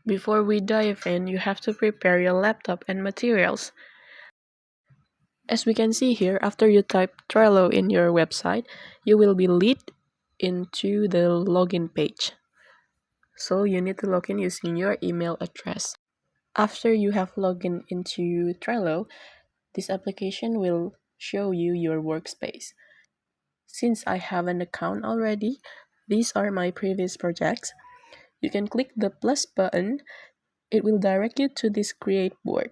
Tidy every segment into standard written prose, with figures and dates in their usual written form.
Before we dive in, you have to prepare your laptop and materials. As we can see here, after you type Trello in your website, you will be led into the login page. So you need to log in using your email address. After you have logged in into Trello, this application will show you your workspace. Since I have an account already, these are my previous projects. You can click the plus button. It will direct you to this create board.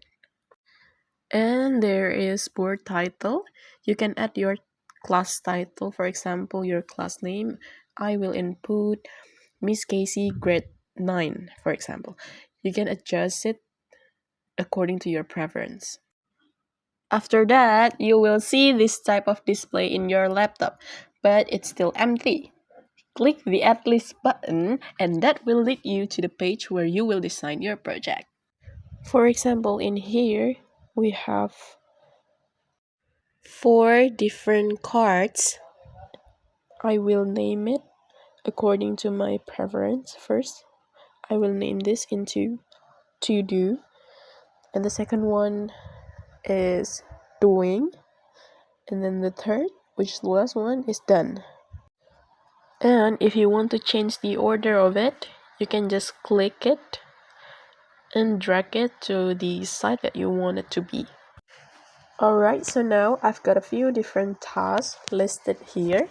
And there is board title. You can add your class title, for example, your class name. I will input Miss Casey grade 9, for example. You can adjust it according to your preference. After that, you will see this type of display in your laptop, but it's still empty. Click the Add List button, and that will lead you to the page where you will design your project. For example, in here, we have 4 different cards. I will name it according to my preference. First, I will name this into to do, and the second one is doing, and then the third, which is the last one, is done. And if you want to change the order of it, you can just click it and drag it to the side that you want it to be. Alright, so now I've got a few different tasks listed here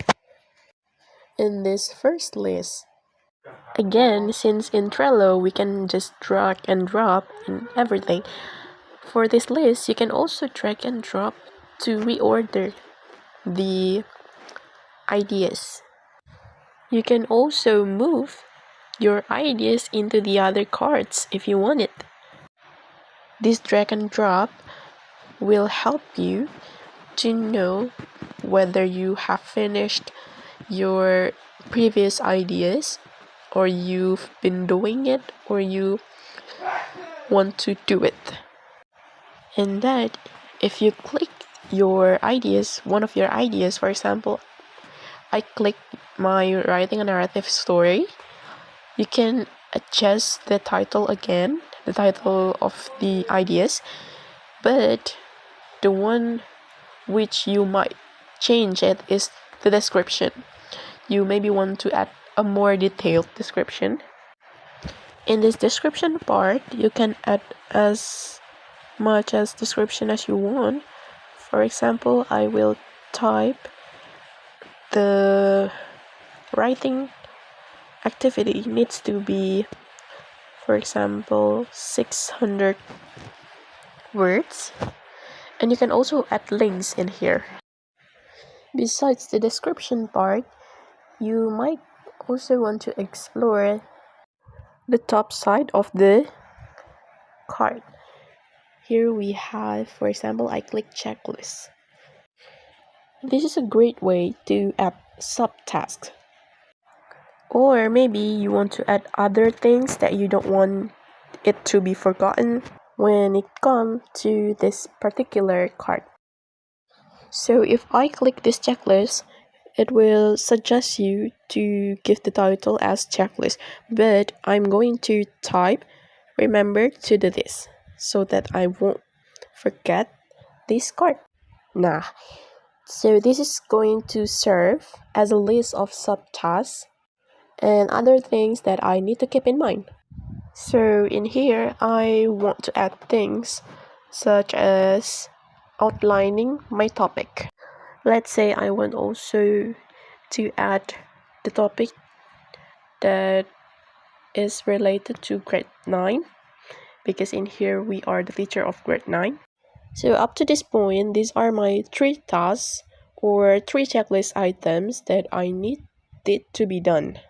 in this first list. Again, since in Trello we can just drag and drop in everything, for this list you can also drag and drop to reorder the ideas. You can also move your ideas into the other cards if you want it. This drag and drop will help you to know whether you have finished your previous ideas, or you've been doing it, or you want to do it. And that if you click your ideas, one of your ideas, for example, I click my writing a narrative story, you can adjust the title again, the title of the ideas, but the one which you might change it is the description. You maybe want to add a more detailed description. In this description part, you can add as much as description as you want. For example, I will type the writing activity needs to be, for example, 600 words, and you can also add links in here. Besides the description part, you might also want to explore the top side of the card. Here we have, for example, I click checklist. This is a great way to add subtasks. Or maybe you want to add other things that you don't want it to be forgotten when it comes to this particular card. So if I click this checklist, it will suggest you to give the title as checklist, but I'm going to type remember to do this so that I won't forget this card. So this is going to serve as a list of subtasks and other things that I need to keep in mind. So in here, I want to add things such as outlining my topic. Let's say I want also to add the topic that is related to grade 9, because in here we are the teacher of grade 9. So up to this point, these are my 3 tasks or 3 checklist items that I needed to be done.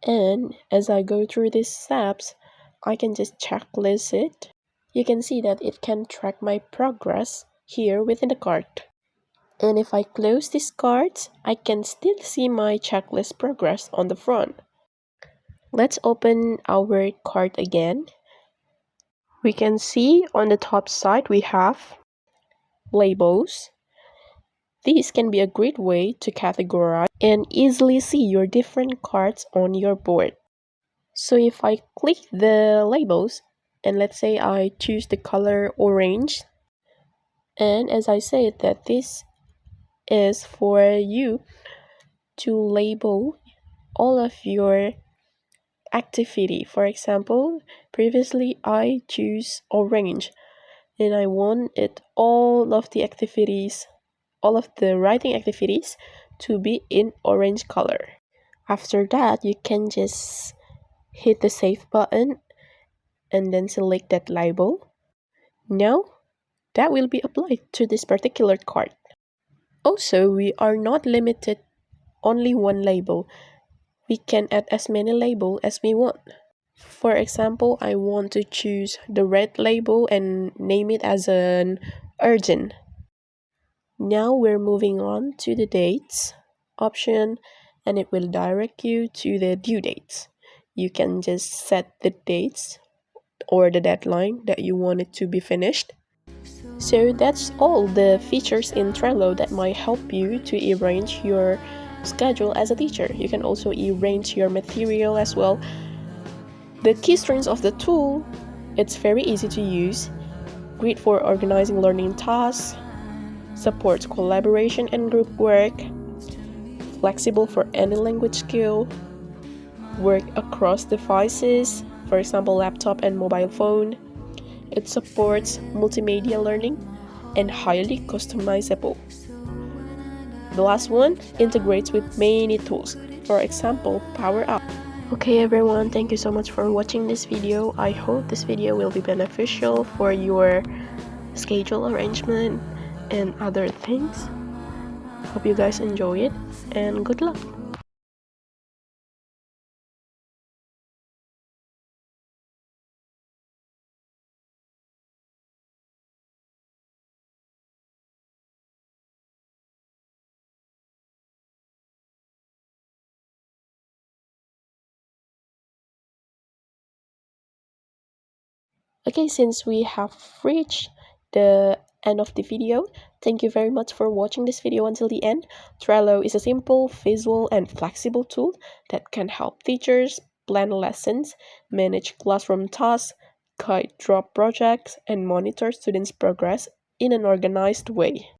And as I go through these steps, I can just checklist it. You can see that it can track my progress here within the card. And if I close these cards, I can still see my checklist progress on the front. Let's open our card again. We can see on the top side we have labels. These can be a great way to categorize and easily see your different cards on your board. So if I click the labels, and let's say I choose the color orange, and as I said that this is for you to label all of your activity. For example, previously I choose orange and I wanted all of the activities, all of the writing activities to be in orange color. After that, you can just hit the save button and then select that label. Now, that will be applied to this particular card. Also, we are not limited only one label. We can add as many labels as we want. For example, I want to choose the red label and name it as an urgent. Now we're moving on to the dates option, and it will direct you to the due dates. You can just set the dates or the deadline that you want it to be finished. So that's all the features in Trello that might help you to arrange your schedule as a teacher. You can also arrange your material as well. The key strengths of the tool: it's very easy to use, great for organizing learning tasks, supports collaboration and group work, flexible for any language skill, work across devices, for example laptop and mobile phone. It supports multimedia learning and highly customizable. The last one integrates with many tools, for example Power Up. Okay everyone, thank you so much for watching this video. I hope this video will be beneficial for your schedule arrangement and other things. Hope you guys enjoy it and good luck. Okay, since we have reached the end of the video, thank you very much for watching this video until the end. Trello is a simple, visual, and flexible tool that can help teachers plan lessons, manage classroom tasks, guide drop projects, and monitor students' progress in an organized way.